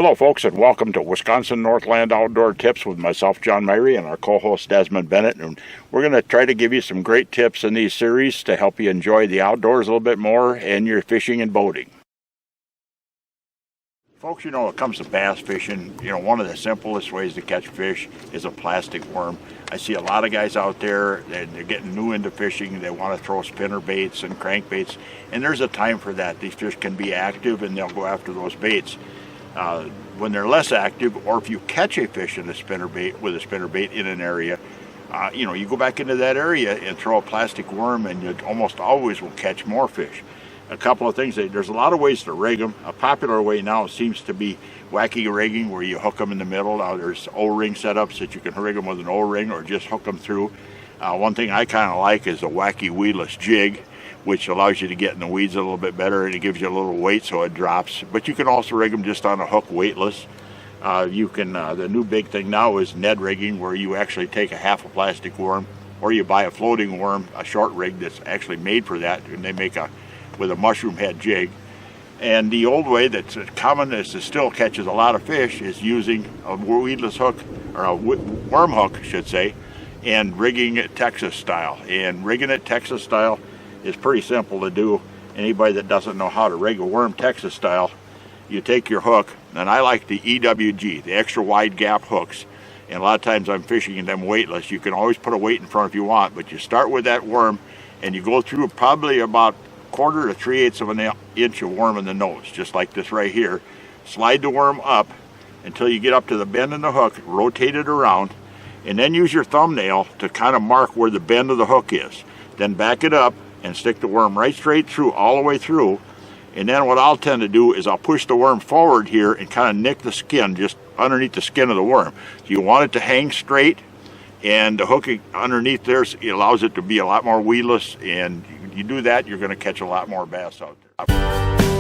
Hello folks, and welcome to Wisconsin Northland Outdoor Tips with myself, John Myhre, and our co-host Desmond Bennett. And we're going to try to give you some great tips in these series to help you enjoy the outdoors a little bit more and your fishing and boating. Folks, when it comes to bass fishing, one of the simplest ways to catch fish is a plastic worm. I see a lot of guys out there, they're getting new into fishing. They want to throw spinner baits and crankbaits, and there's a time for that. These fish can be active and they'll go after those baits. When they're less active, or if you catch a fish in a spinnerbait with a spinnerbait in an area, you go back into that area and throw a plastic worm, and you almost always will catch more fish. A couple of things, there's a lot of ways to rig them. A popular way now seems to be wacky rigging, where you hook them in the middle. Now there's O-ring setups that you can rig them with an O-ring or just hook them through. One thing I kind of like is a wacky weedless jig, which allows you to get in the weeds a little bit better, and it gives you a little weight so it drops. But you can also rig them just on a hook, weightless. The new big thing now is Ned rigging, where you actually take a half a plastic worm, or you buy a floating worm, a short rig that's actually made for that, and they make with a mushroom head jig. And the old way that's common, that still catches a lot of fish, is using a weedless hook, or a worm hook, I should say, and rigging it Texas style. And rigging it Texas style is pretty simple to do. Anybody that doesn't know how to rig a worm Texas style, you take your hook, and I like the EWG, the extra wide gap hooks, and a lot of times I'm fishing in them weightless. You can always put a weight in front if you want, but you start with that worm and you go through probably about 1/4 to 3/8 of an inch of worm in the nose, just like this right here. Slide the worm up until you get up to the bend in the hook, rotate it around, and then use your thumbnail to kind of mark where the bend of the hook is. Then back it up and stick the worm right straight through, all the way through. And then what I'll tend to do is I'll push the worm forward here and kind of nick the skin just underneath the skin of the worm. So you want it to hang straight, and the hook underneath there, it allows it to be a lot more weedless, and you do that, you're going to catch a lot more bass out there.